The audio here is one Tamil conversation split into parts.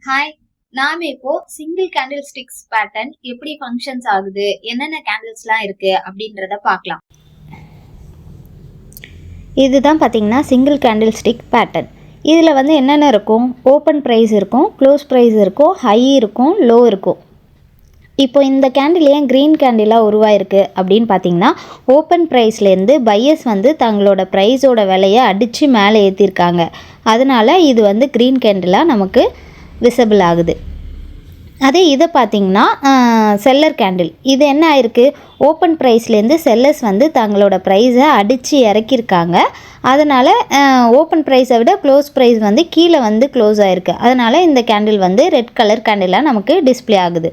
ஹாய், நாம இப்போ சிங்கிள் கேண்டில் ஸ்டிக்ஸ் பேட்டர்ன் எப்படி ஃபங்க்ஷன்ஸ் ஆகுது, என்னென்ன கேண்டில்ஸ்லாம் இருக்கு அப்படின்றத பார்க்கலாம். இதுதான் பார்த்தீங்கன்னா சிங்கிள் கேண்டில் ஸ்டிக் பேட்டர்ன். இதில் என்னென்ன இருக்கும், ஓப்பன் ப்ரைஸ் இருக்கும், க்ளோஸ் ப்ரைஸ் இருக்கும், ஹை இருக்கும், லோ இருக்கும். இப்போ இந்த கேண்டில் ஏன் க்ரீன் கேண்டிலாக உருவாயிருக்கு அப்படின்னு பார்த்தீங்கன்னா, ஓப்பன் ப்ரைஸ்லேருந்து பையர்ஸ் தங்களோட ப்ரைஸோட விலையை அடித்து மேலே ஏற்றிருக்காங்க. அதனால் இது க்ரீன் கேண்டிலாக நமக்கு விசிபிள் ஆகுது. அதே இதை பார்த்திங்கன்னா செல்லர் கேண்டில். இது என்ன ஆயிருக்கு, ஓப்பன் ப்ரைஸ்லேருந்து செல்லர்ஸ் தங்களோட ப்ரைஸை அடித்து இறக்கியிருக்காங்க. அதனால் ஓப்பன் ப்ரைஸை விட க்ளோஸ் ப்ரைஸ் கீழே க்ளோஸ் ஆகிருக்கு. அதனால் இந்த கேண்டில் ரெட் கலர் கேண்டிலாக நமக்கு டிஸ்பிளே ஆகுது.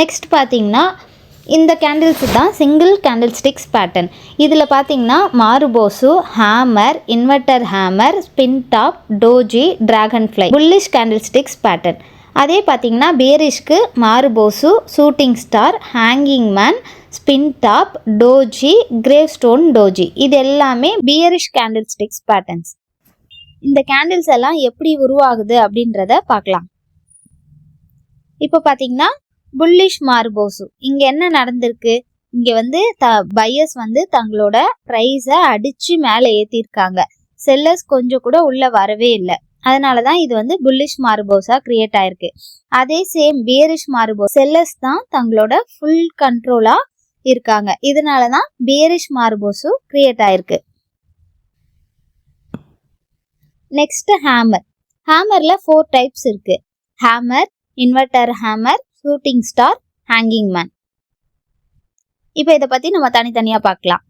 நெக்ஸ்ட் பார்த்திங்கன்னா இந்த கேண்டில்ஸ் தான் சிங்கிள் கேண்டில் ஸ்டிக்ஸ் பேட்டர்ன். இதில் பார்த்திங்கன்னா marubozu, hammer, inverter hammer, spin top, doji, dragonfly, bullish candlesticks pattern. அதே பார்த்திங்கன்னா பியரிஷ்க்கு marubozu, shooting star, hanging man, spin top, doji, gravestone doji, இது எல்லாமே பியரிஷ் கேண்டில் ஸ்டிக்ஸ் பேட்டர்ன்ஸ். இந்த கேண்டில்ஸ் எல்லாம் எப்படி உருவாகுது அப்படின்றத பார்க்கலாம். இப்போ பார்த்திங்கன்னா புல்லிஷ் மார்போசு, இங்க என்ன நடந்திருக்கு, இங்க பையர்ஸ் தங்களோட பிரைஸை அடிச்சு மேலே ஏத்திருக்காங்க. செல்லர்ஸ் கொஞ்சம் கூட உள்ள வரவே இல்லை. அதனாலதான் இது புல்லிஷ் மார்போஸா கிரியேட் ஆயிருக்கு. அதே சேம் பியரிஷ் மார்போஸ், செல்லர்ஸ் தான் தங்களோட ஃபுல் கண்ட்ரோலா இருக்காங்க. இதனாலதான் பியரிஷ் மார்போஸு கிரியேட் ஆயிருக்கு. Next hammer. ஹேமர்ல 4 டைப்ஸ் இருக்கு. Hammer, inverter hammer, shooting star, hanging man. இப்போ இதை பத்தி நம்ம தனித்தனியா பார்க்கலாம்.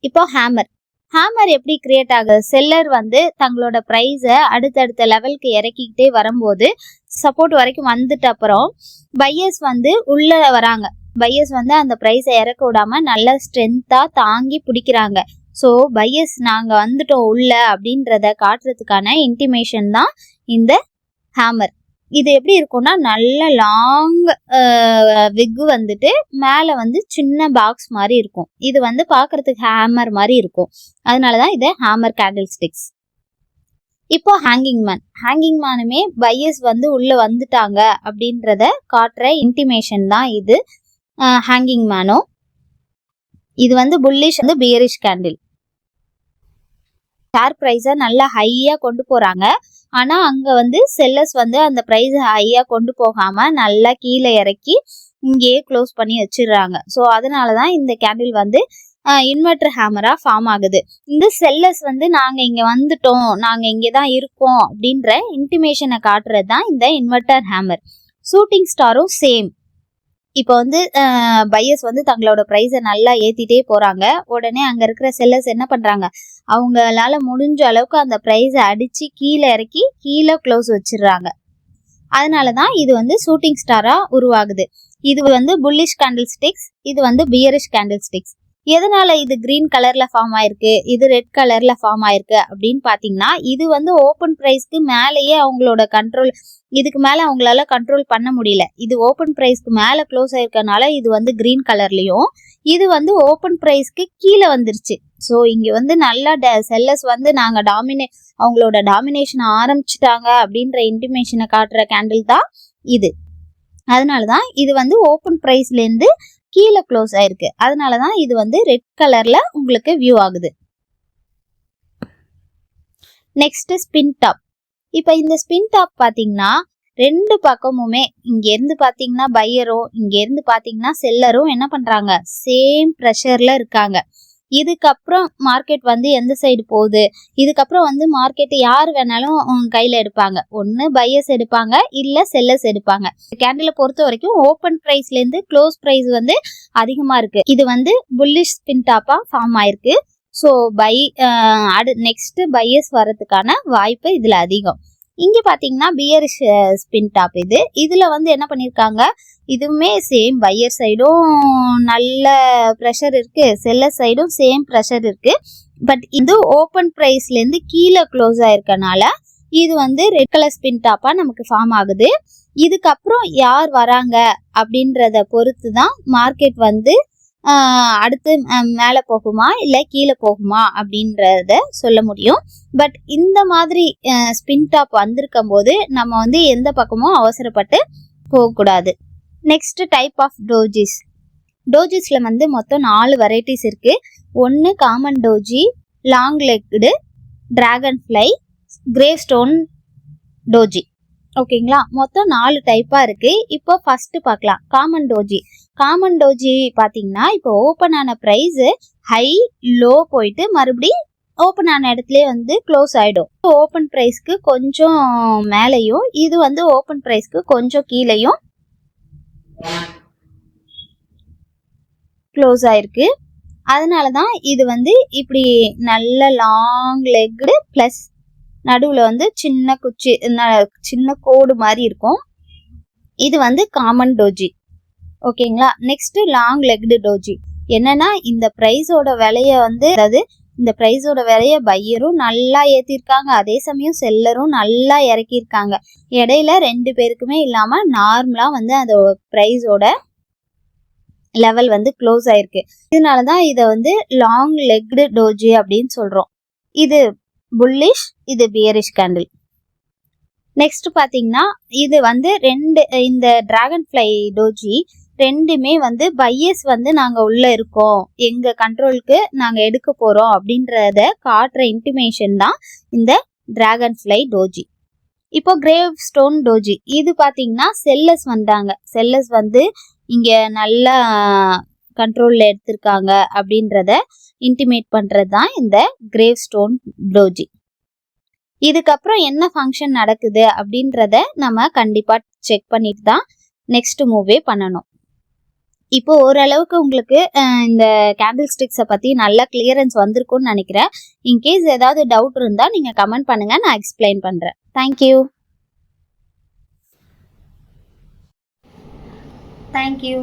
இப்போ ஹேமர் எப்படி கிரியேட் ஆகுது, செல்லர் தங்களோட ப்ரைஸை அடுத்தடுத்த லெவலுக்கு இறக்கிக்கிட்டே வரும்போது சப்போர்ட் வரைக்கும் வந்துட்டு அப்புறம் பையர்ஸ் உள்ள வராங்க. பையர்ஸ் அந்த ப்ரைஸை இறக்க விடாம நல்ல ஸ்ட்ரென்த்தா தாங்கி பிடிக்கிறாங்க. ஸோ பையர்ஸ் நாங்க வந்துட்டோம் உள்ள அப்படின்றத காட்டுறதுக்கான இன்டிமேஷன் தான் இந்த ஹேமர். இது எப்படி இருக்கும்னா, நல்ல லாங் விக் மேல சின்ன பாக்ஸ் மாதிரி இருக்கும். இது பாக்குறதுக்கு ஹேமர் மாதிரி இருக்கும். அதனாலதான் இது ஹேமர் கேண்டில் ஸ்டிக்ஸ். இப்போ ஹேங்கிங் மேனுமே பையர்ஸ் உள்ள வந்துட்டாங்க அப்படின்றத காட்டுற இன்டிமேஷன் தான் இது ஹேங்கிங் மேனோ. இது புல்லிஷ் பியரிஷ் கேண்டில். ஷேர் ப்ரைஸை நல்லா ஹையா கொண்டு போறாங்க. ஆனா அங்க செல்லர்ஸ் அந்த பிரைஸ் ஹையா கொண்டு போகாம நல்லா கீழே இறக்கி இங்கேயே க்ளோஸ் பண்ணி வச்சிடுறாங்க. ஸோ அதனாலதான் இந்த கேண்டில் இன்வெர்டர் ஹேமரா ஃபார்ம் ஆகுது. இந்த செல்லர்ஸ் நாங்க இங்க வந்துட்டோம், நாங்க இங்கதான் இருக்கோம் அப்படின்ற இன்டிமேஷனை காட்டுறது தான் இந்த இன்வெர்டர் ஹேமர். ஷூட்டிங் ஸ்டாரும் சேம். இப்போ பையர்ஸ் தங்களோட ப்ரைஸை நல்லா ஏத்திட்டே போறாங்க. உடனே அங்க இருக்கிற செல்லர்ஸ் என்ன பண்றாங்க, அவங்களால முடிஞ்ச அளவுக்கு அந்த ப்ரைஸை அடிச்சு கீழே இறக்கி கீழே க்ளோஸ் வச்சிடுறாங்க. அதனாலதான் இது ஷூட்டிங் ஸ்டாரா உருவாகுது. இது புல்லிஷ் கேண்டில் ஸ்டிக்ஸ், இது பியரிஷ் கேண்டில் ஸ்டிக்ஸ். எதனால இது கிரீன் கலர்ல ஃபார்ம் ஆயிருக்கு, இது ரெட் கலர்ல ஃபார்ம் ஆயிருக்கு அப்படின்னு பாத்தீங்கன்னா, இது ஓப்பன் பிரைஸ்க்கு மேலேயே அவங்களோட கண்ட்ரோல், இதுக்கு மேல அவங்களால கண்ட்ரோல் பண்ண முடியல. இது ஓப்பன் பிரைஸ்க்கு மேல க்ளோஸ் ஆயிருக்கனால இது கிரீன் கலர்லயும், இது ஓப்பன் பிரைஸ்க்கு கீழே வந்துருச்சு. ஸோ இங்க நல்லா செல்லர்ஸ் நாங்க அவங்களோட டாமினேஷன் ஆரம்பிச்சுட்டாங்க அப்படின்ற இன்டிமேஷனை காட்டுற கேண்டில் தான் இது. அதனாலதான் இது ஓப்பன் பிரைஸ்ல இருந்து கீழே க்ளோஸ் ஆயிருக்கு. அதனாலதான் இது ரெட் கலர்ல உங்களுக்கு வியூ ஆகுது. Next spin top. இப்ப இந்த ஸ்பின் டாப் பாத்தீங்கன்னா ரெண்டு பக்கமுமே, இங்க இருந்து பாத்தீங்கன்னா பையரும், இங்க இருந்து பாத்தீங்கன்னா செல்லரும் என்ன பண்றாங்க, சேம் ப்ரெஷர்ல இருக்காங்க. இதுக்கப்புறம் மார்க்கெட் எந்த சைடு போகுது, இதுக்கப்புறம் மார்க்கெட் யார் வேணாலும் கையில எடுப்பாங்க. ஒன்னு பையர்ஸ் எடுப்பாங்க, இல்ல செல்லர்ஸ் எடுப்பாங்க. கேண்டில பொறுத்த வரைக்கும் ஓப்பன் பிரைஸ்ல இருந்து க்ளோஸ் பிரைஸ் அதிகமா இருக்கு. இது புல்லிஷ் ஸ்பின் டாப்பா ஃபார்ம் ஆயிருக்கு. ஸோ நெக்ஸ்ட் பையர்ஸ் வரதுக்கான வாய்ப்பு இதுல அதிகம். இங்க பாத்தீங்கன்னா பியரிஷ் ஸ்பின் டாப். இதுல என்ன பண்ணிருக்காங்க, இதுவுமே சேம் பையர் சைடும் நல்ல ப்ரெஷர் இருக்கு, செல்லர் சைடும் சேம் ப்ரெஷர் இருக்கு. பட் இது ஓப்பன் பிரைஸ்ல இருந்து கீழே க்ளோஸ் ஆயிருக்கனால இது ரெட் கலர் ஸ்பின் டாப்பா நமக்கு ஃபார்ம் ஆகுது. இதுக்கப்புறம் யார் வராங்க அப்படின்றத பொறுத்து தான் மார்க்கெட் அடுத்து மேலே போகுமா இல்லை கீழே போகுமா அப்படின்றத சொல்ல முடியும். பட் இந்த மாதிரி ஸ்பின் டாப் வந்திருக்கும் போது நம்ம வந்து எந்த பக்கமும் அவசரப்பட்டு போகக்கூடாது. நெக்ஸ்ட் டைப் ஆஃப் டோஜிஸ்ல வந்து மொத்தம் 4 வெரைட்டிஸ் இருக்கு. ஒன்று common doji, long legged, dragon fly, grey stone doji. ஓகேங்களா, மொத்தம் 4 டைப்பா இருக்கு. இப்போ ஃபர்ஸ்ட் பார்க்கலாம் காமன் டோஜி பார்த்தீங்கன்னா இப்போ ஓப்பன் ஆன ப்ரைஸ் ஹை லோ போயிட்டு மறுபடியும் ஓப்பன் ஆன இடத்துலயே வந்து க்ளோஸ் ஆயிடும். ஓப்பன் ப்ரைஸ்க்கு கொஞ்சம் மேலேயும் இது வந்து ஓப்பன் ப்ரைஸ்க்கு கொஞ்சம் கீழேயும் க்ளோஸ் ஆயிருக்கு. அதனால தான் இது வந்து இப்படி நல்ல லாங் லெக்டு ப்ளஸ் நடுவில் வந்து சின்ன கோடு மாதிரி இருக்கும். இது வந்து காமன் டோஜி. ஓகேங்களா, நெக்ஸ்ட் லாங் லெக்டு டோஜி. என்னன்னா இந்த ப்ரைஸோட விலைய வந்து அதாவது இந்த ப்ரைஸோட விலைய பையரும் நல்லா ஏற்றிருக்காங்க, அதே சமயம் செல்லரும் நல்லா இறக்கியிருக்காங்க. இடையில 2 பேருக்குமே இல்லாம நார்மலா வந்து அந்த ப்ரைஸோட லெவல் வந்து க்ளோஸ் ஆயிருக்கு. இதனாலதான் இதை வந்து லாங் லெக்டு டோஜி அப்படின்னு சொல்றோம். இது புல்லிஷ், இது பியரிஷ் கேண்டில். நெக்ஸ்ட் பாத்தீங்கன்னா இது வந்து இந்த டிராகன் ஃப்ளை டோஜி ரெண்டுமே வந்து பையர்ஸ் வந்து நாங்க உள்ள இருக்கோம், எங்க கண்ட்ரோலுக்கு நாங்க எடுக்க போறோம் அப்படின்றத காட்டுற இன்டிமேஷன் தான் இந்த டிராகன் ஃப்ளை டோஜி. இப்போ கிரேவ் ஸ்டோன் டோஜி இது பாத்தீங்கன்னா செல்லர்ஸ் வந்து இங்க நல்லா கண்ட்ரோல்ல எடுத்திருக்காங்க அப்படின்றத இன்டிமேட் பண்றது தான் இந்த கிரேவ் ஸ்டோன் டோஜி. இதுக்கப்புறம் என்ன ஃபங்க்ஷன் நடக்குது அப்படின்றத நம்ம கண்டிப்பா செக் பண்ணிட்டு தான் நெக்ஸ்ட் மூவே பண்ணணும். இப்போ ஓரளவுக்கு உங்களுக்கு இந்த கேண்டில் ஸ்டிக்ஸை பத்தி நல்ல கிளியரன்ஸ் வந்திருக்கும்னு நினைக்கிறேன். இன்கேஸ் ஏதாவது டவுட் இருந்தா நீங்க கமெண்ட் பண்ணுங்க, நான் எக்ஸ்பிளைன் பண்றேன். தேங்க்யூ. தேங்க்யூ.